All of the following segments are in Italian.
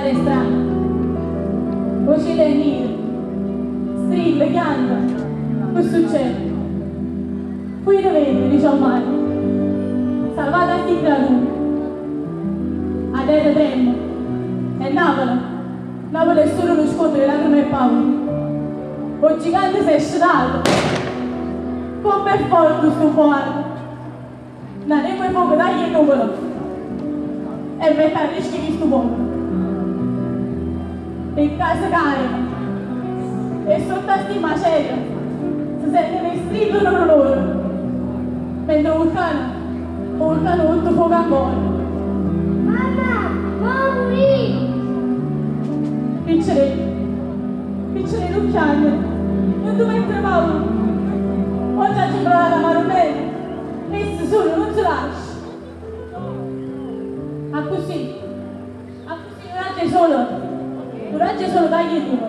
guardare strano. Voci del nido, strilla, canta, che succede? Qui dovete, dice al mare, salvate a sti creature. A terra tremmo, e Napoli è solo lo scontro di lacrime e paura. O gigante si è scedato, come è forte sto fuoco. Non è quel fuoco dagli il numero, e mette a rischio di sto popolo. E casa carica, e sotto a sti macelli, si sentono i strilli loro, mentre il vulcano tutto fuoco ancora. Mamma, morì! Piccoli non piangere, non ti mettere paura. Oggi ha provato a amare bene, e solo non ti lasci. A così coraggio solo dagli due.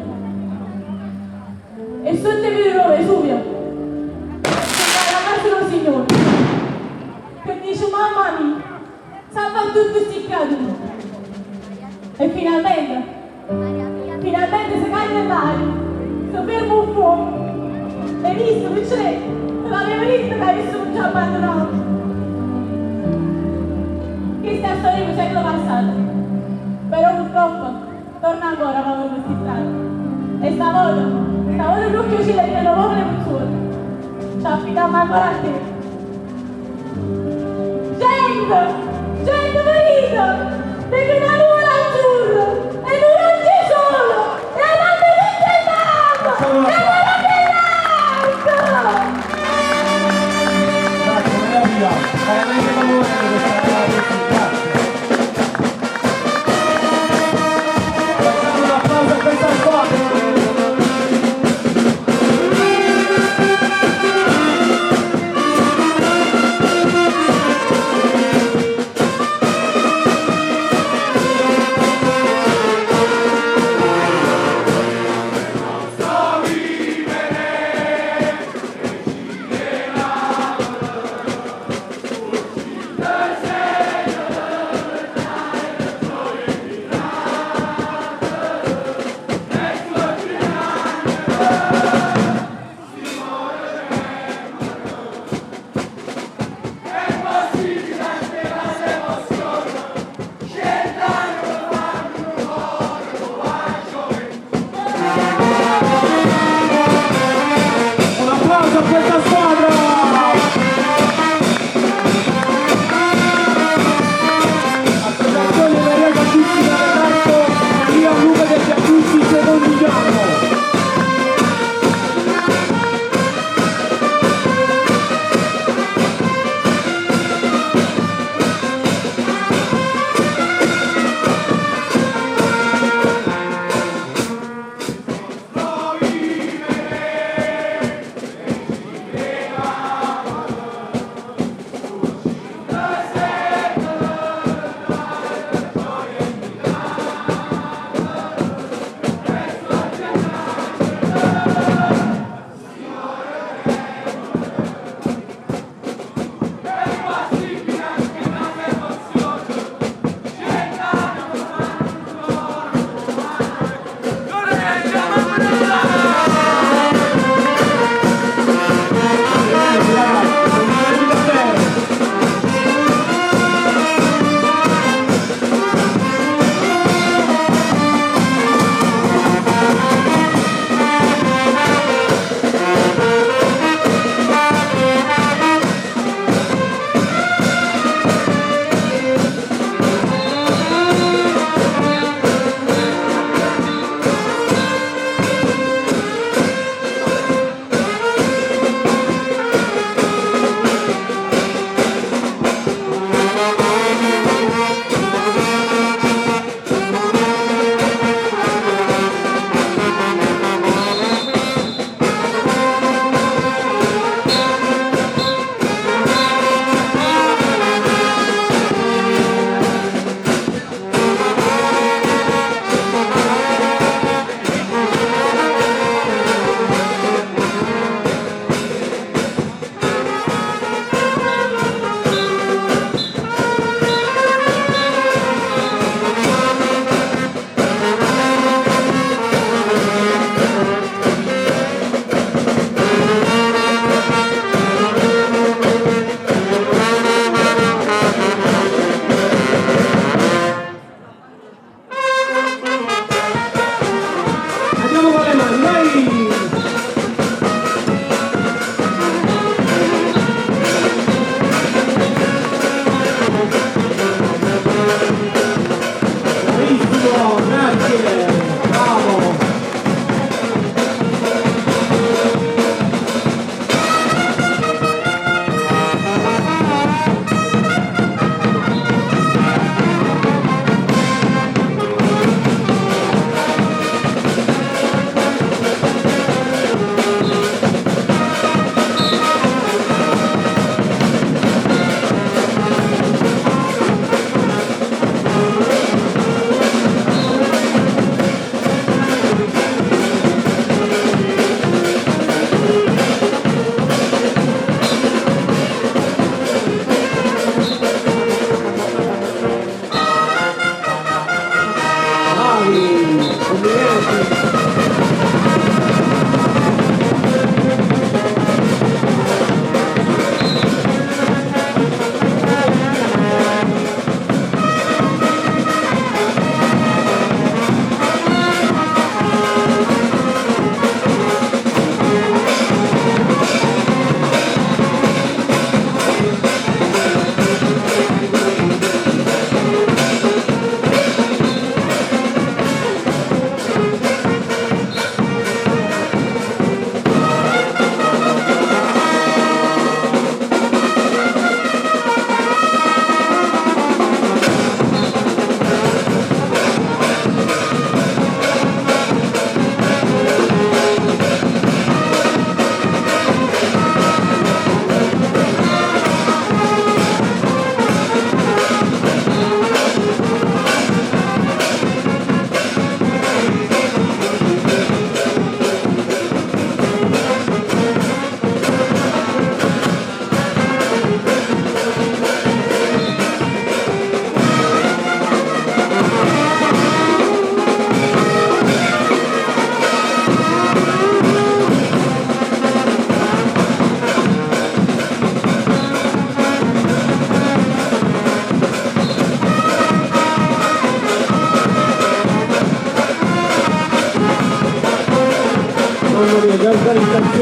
E sotto il video Vesuvio, c'è la casa dello Signore, che dice mamma mia, salva tutti questi caduti. E finalmente si cade nell'aria, si ferma un fuoco. Hai visto, Piccioletto? Non l'avevo visto che hai visto un già abbandonato. Questa è la storia del secolo passato. Però purtroppo torna ancora a questi strati. E stavolta l'occhio ci legge nuovo le persone. Ci affidiamo ancora a te. Gente marito! Perché una nuvola azzurra! E non c'è solo! E andate tutti in mano! E andate in alto! Grazie, meraviglia! Veramente favorevole questa grazie. Facciamo un applauso a questa squadra!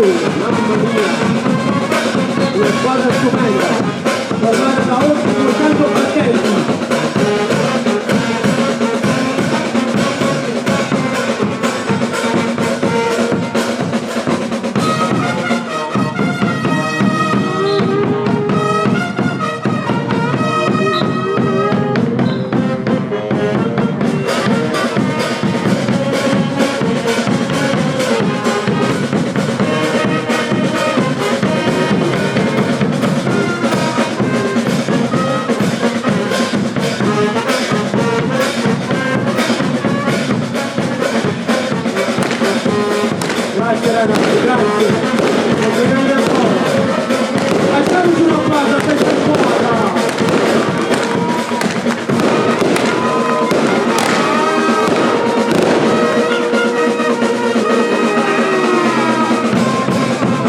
mamma mia, una squadra stupenda, formata da oltre 200 partenti. Grazie ragazzi, grazie. Complimenti ancora. Facciamoci un applauso a questa squadra.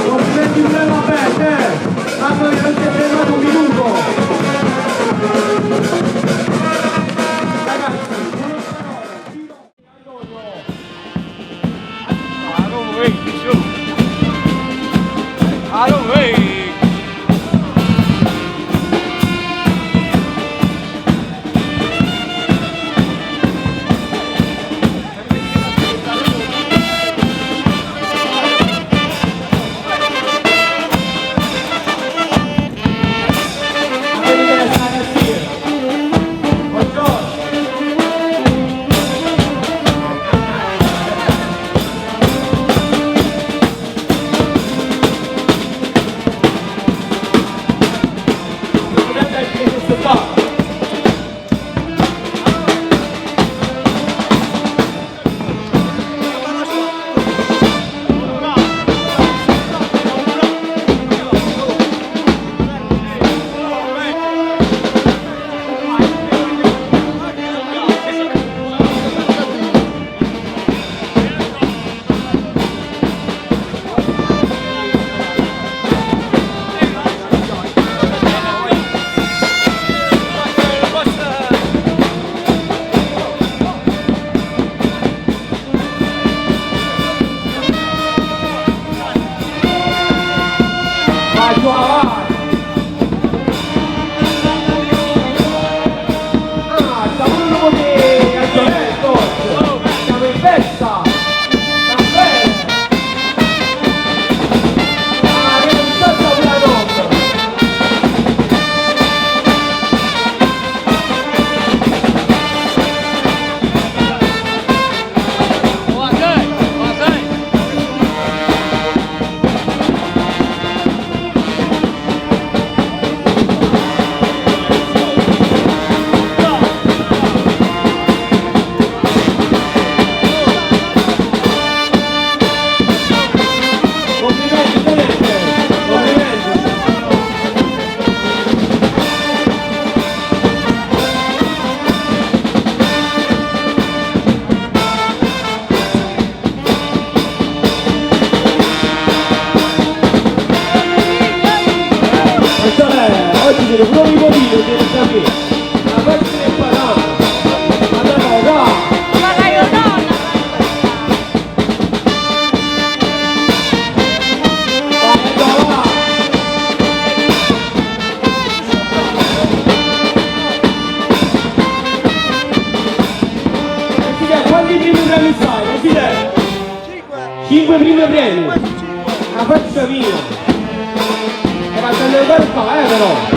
Complimenti in bella pelle. Mamma mia, non si è fermato un minuto. Ragazzi, I don't wait. Oggi sono l'unico video che non sapete. La parte del padano. Andiamo qua. Quanti primi premi sai? Presidente? 5 primi premi. La faccia mia. E va a andare qua, però.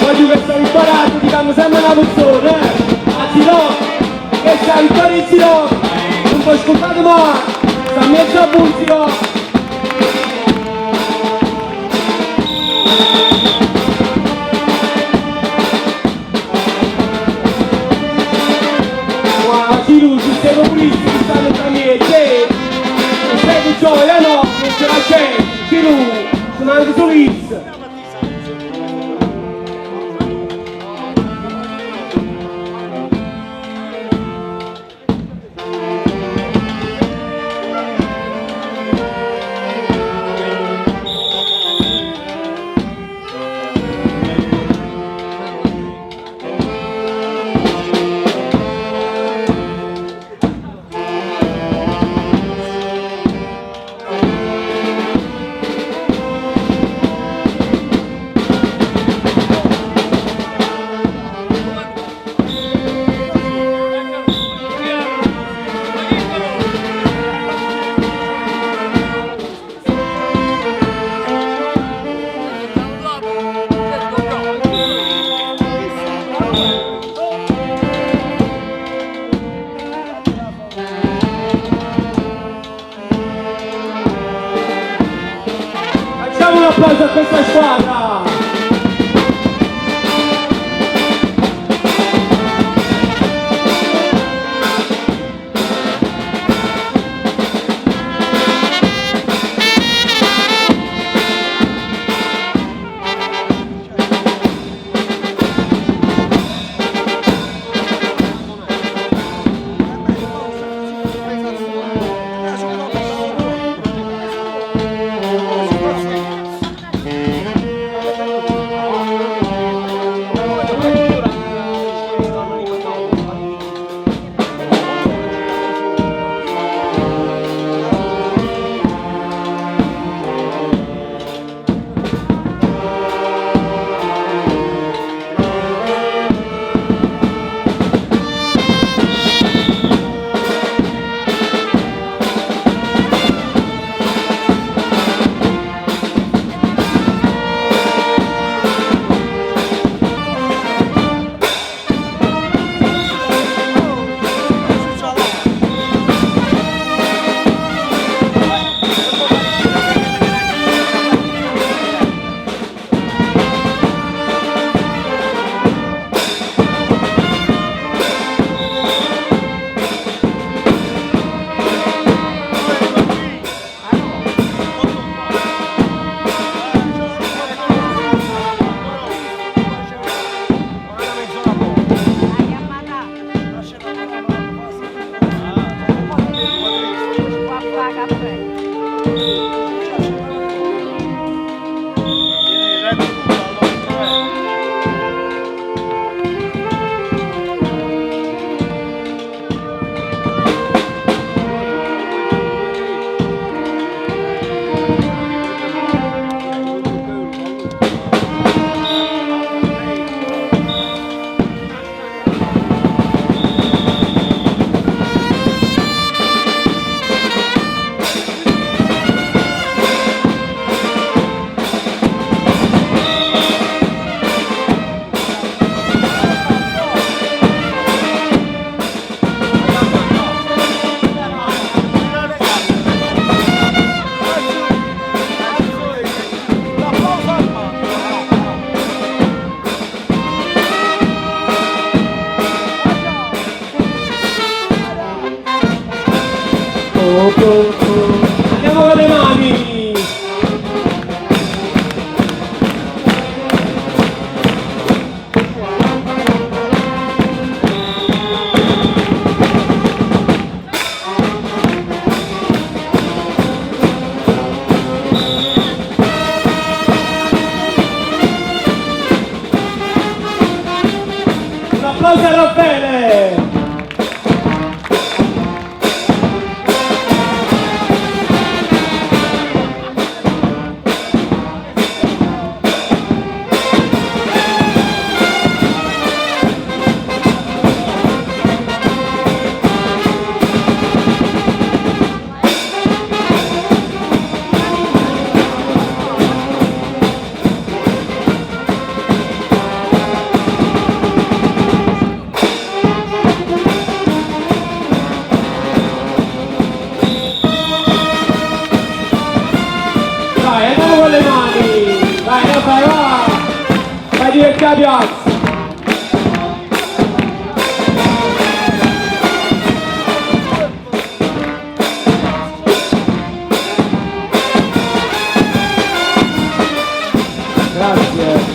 Voglio che sto imparato, diciamo sempre una persona, anzi no, che sta vittoria in giro, non puoi ascoltare mai, sta in mezzo a musica. Ciru, ci sei comunisti che stanno tra me e te, non sei di gioia no, non ce la c'è, Ciru, sono anche solista. Un applauso a questa squadra! Andiamo con le mani! Un applauso a Raffaele! a piazza. Grazie.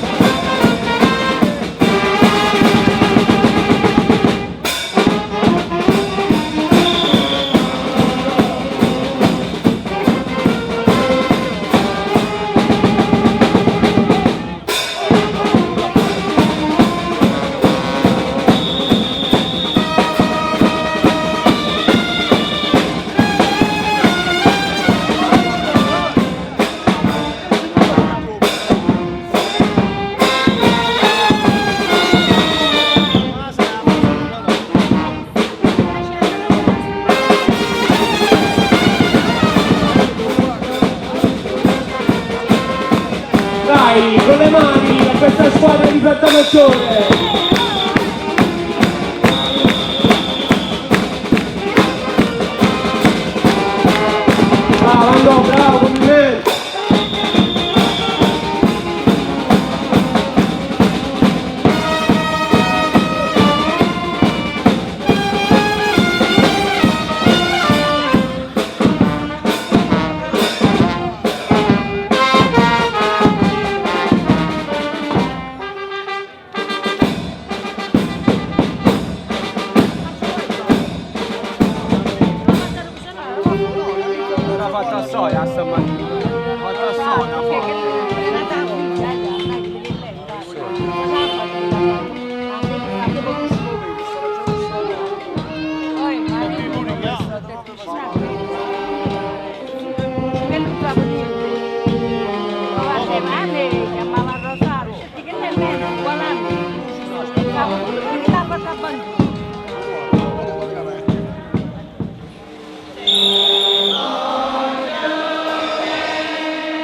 Dai, con le mani a questa squadra di Frattamaggiore! Bravo, Andò, bravo, complimenti! Fatta soia, sta mattina. Fatta soia,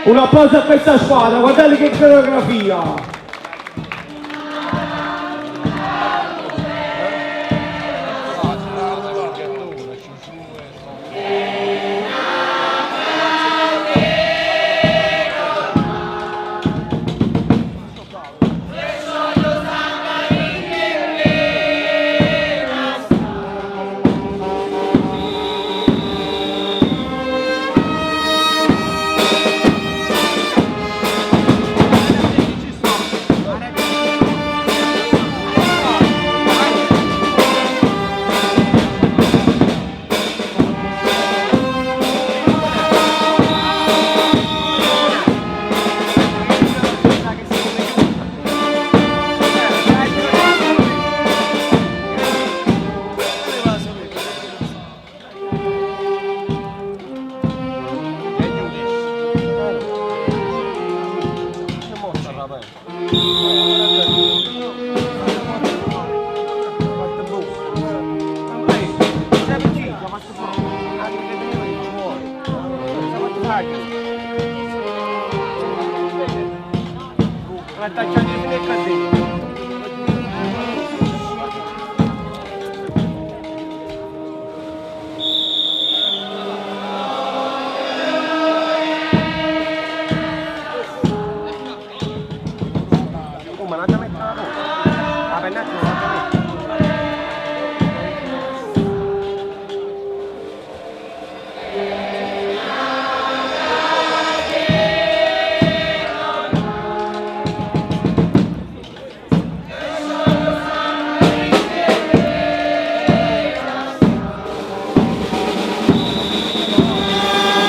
Un applauso a questa squadra, guardate che coreografia!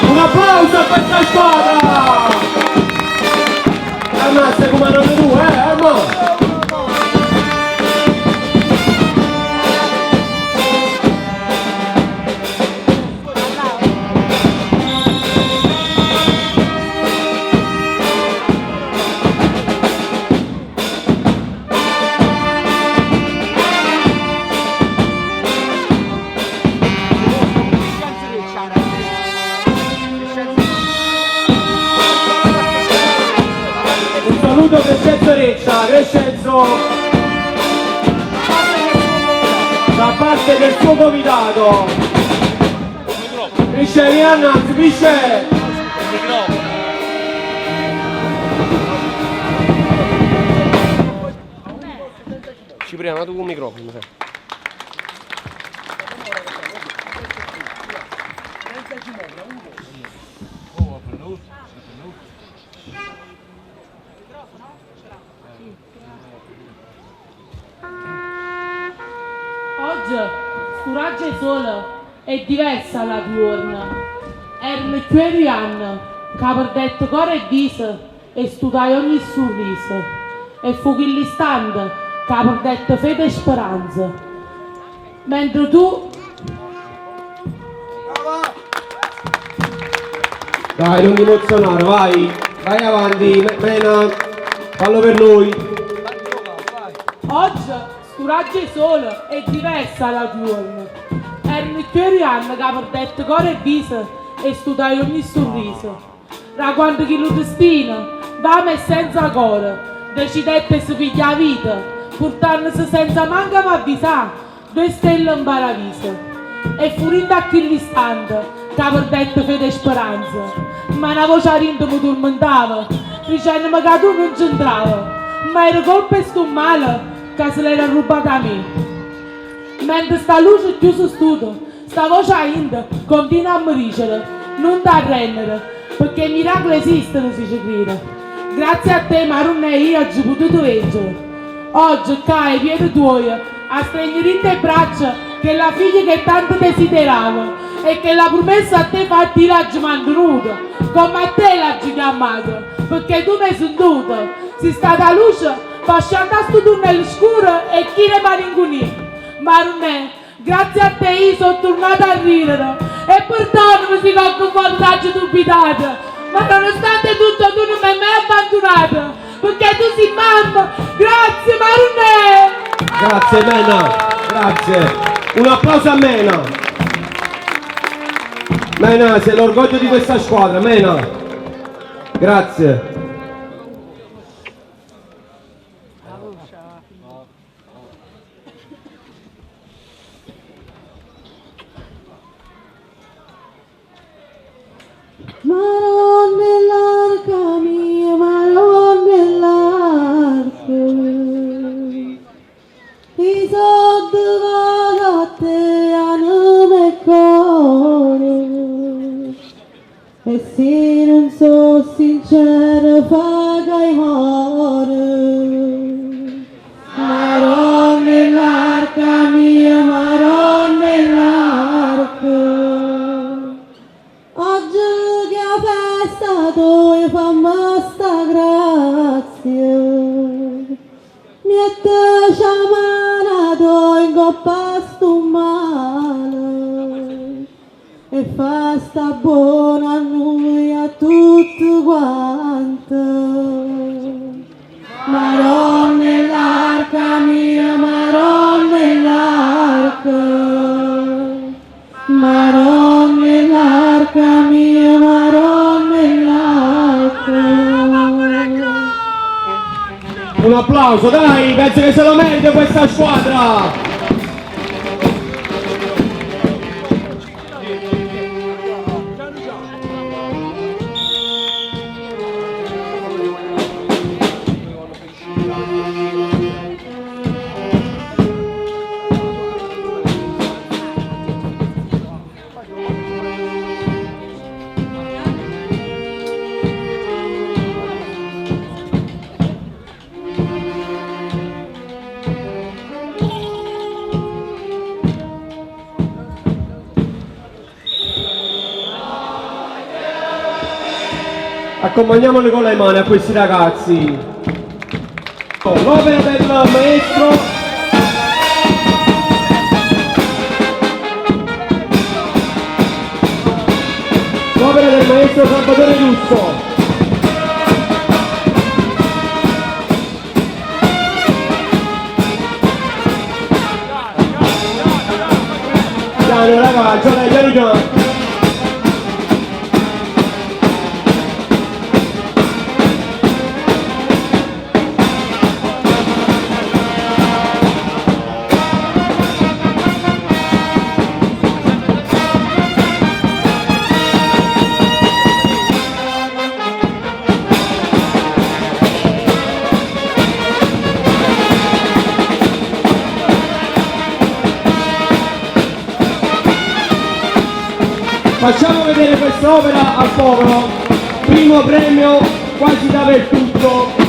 Un applauso a questa squadra! Ammazza come hanno tu, amore! Saluto Crescenzo Reccia, Crescenzo da parte del suo comitato. Michele Iannaz, Michele! Cipriano, tu con il microfono. Sai. Oggi, stu raggio di sole è diversa la diurna. Erano più anni che ha perduto cuore e viso e studiai ogni sorriso. E fu quell'istante che ha perduto fede e speranza. Mentre tu... Dai, non ti emozionare, vai. Vai avanti, Mena, fallo per noi. Oggi, stu raggio di sole è diversa la diurna. Erano più anni che ha perduto cuore e viso e studiai ogni sorriso. Da quando che lo destino, d'ame e senza cuore, decidette si piglia la vita, portandosi senza manca ma avvisare, 2 stelle in paradiso. E fu da quell'istante che ha perduto fede e speranza. Ma una voce a rinto mi tormentava, dicendomi che tu non c'entrava, ma era colpa e sto male che se l'era rubata a me. Mentre sta luce chiusa studio, sta voce a rinto continua a morire, non ti arrendere, perché i miracoli esistono, si dice dire. Grazie a te, Marunna e io oggi potuto leggere. Oggi cai piedi tuoi a stringere in te braccia che la figlia che tanto desideravo e che la promessa a te fatti l'hai mantenuta, come a te l'hai chiamato, perché tu mi hai sentito. Si stata luce, facendo sto tunnel scuro e chi ne maringunì. Marunna, grazie a te io sono tornata a ridere e perdonami se ho vantaggio dubitato, ma nonostante tutto tu non mi hai mai abbandonato, perché tu sei mamma. Grazie Marunna! Grazie Mena, grazie. Un applauso a Mena. Mena, sei l'orgoglio di questa squadra, Mena. Grazie. Marò nell'arca mia, marò nell'arca, i soldi vado a te, anima e cuore, e se non so sincero fa che muore. Marò nell'arca mia, marò nell'arca, oggi che a festa tu fammi sta grazia, mette sciamana tu in coppa sto male e fa sta buona a noi a tutti quanti. Marò nell'arca mia, marò nell'arca, marò nell'arca mia, marò nell'arca. Un applauso, dai, penso che se lo merita questa squadra. Accompagniamoli con le mani a questi ragazzi. L'opera del maestro Salvatore Russo. Piano ragazzi, piano piano. Facciamo vedere quest'opera al popolo. Primo premio quasi dappertutto.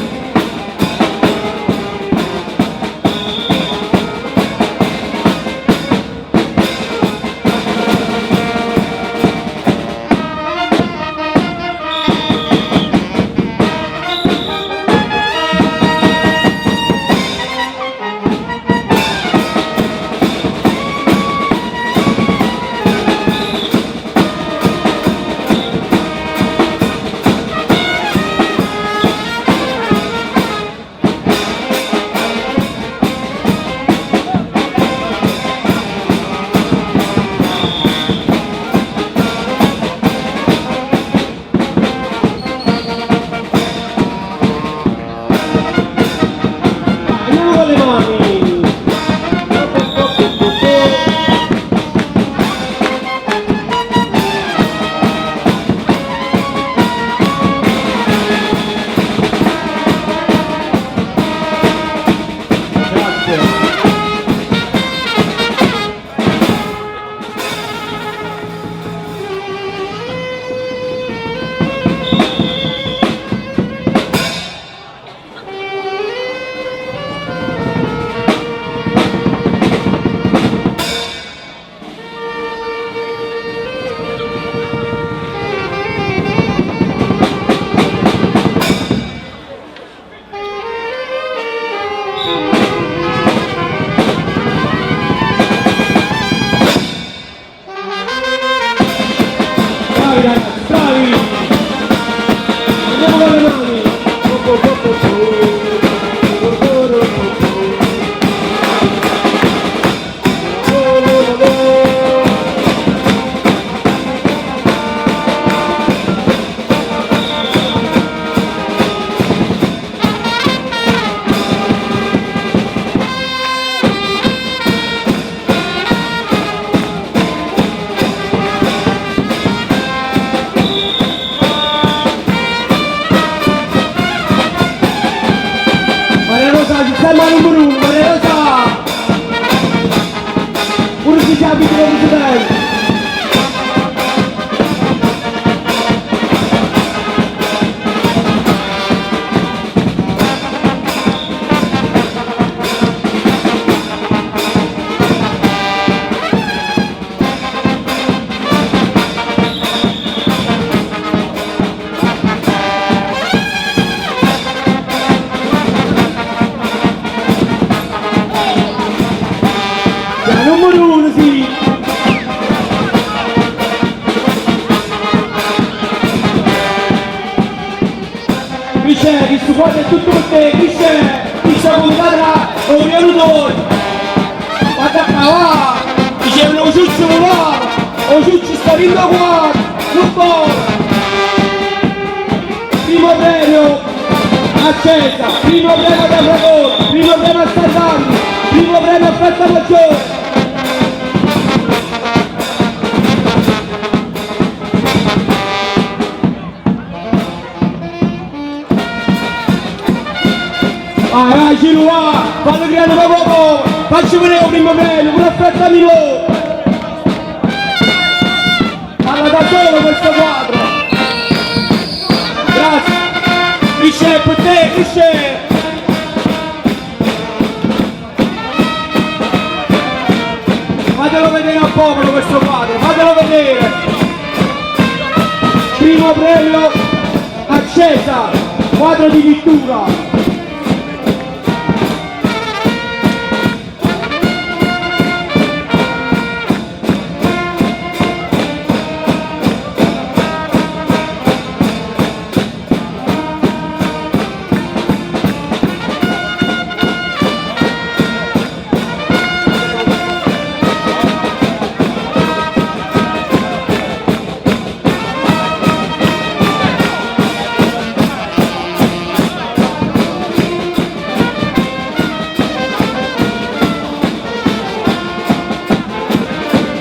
Sistema numero 1, Maria Rosa! Pure si chiama di presidente! Numero 1, sì! Qui c'è, chi supporta tutto te, chi c'è? Chi c'è comunità o venuto? Guarda qua, dicevano o giusto là, o giusto sta vindo qua, non può! Primo premio a Cesa, primo premio a Fragone, primo premio a Sant'Anni, primo premio a Festa Maggiore! Vai, giro là, fallo creare da poco, facci vedere un primo premio, pure aspettami voi! Parla da solo questo quadro! Grazie! Crisce, per te, Crisce! Fatelo vedere al popolo questo quadro, fatelo vedere! Primo premio a Cesa, quadro di pittura!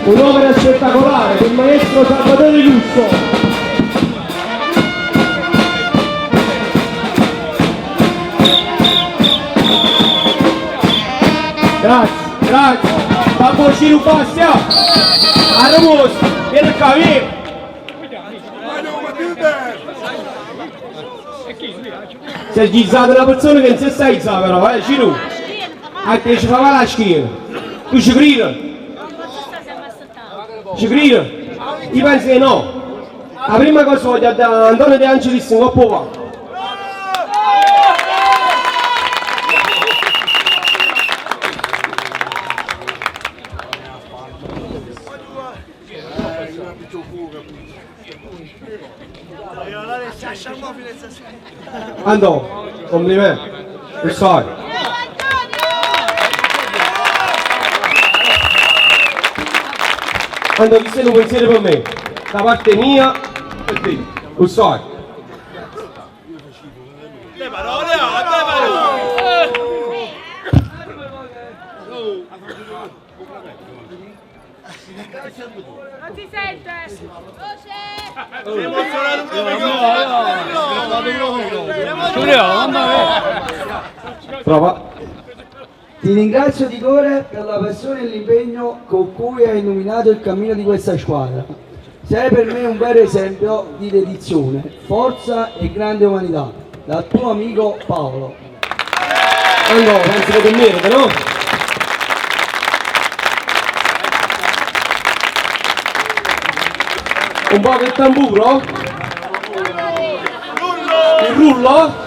Un'opera spettacolare del maestro Salvatore Lusso. Grazie, grazie. Babbo Ciro Bastia. A Ramos, vieni qua, vieni. C'è gizzata una persona che non si sta izza però, Cinu. A te ci fa male la schiena. Tu ci credi? Ci credi? Io penso che no. La prima cosa voglio dire a Antonio De Angelis in Coppa va. Antonio, complimenti. Che sai? Antonio, chi sei un pensiero per me? Da parte mia e te. Lo sai? Le parole, le parole! Non si sente! Prova. Ti ringrazio di cuore per la passione e l'impegno con cui hai illuminato il cammino di questa squadra. Sei per me un vero esempio di dedizione, forza e grande umanità. Dal tuo amico Paolo. Allora, pensi che te merita, no? Un po' che tamburo? Il rullo?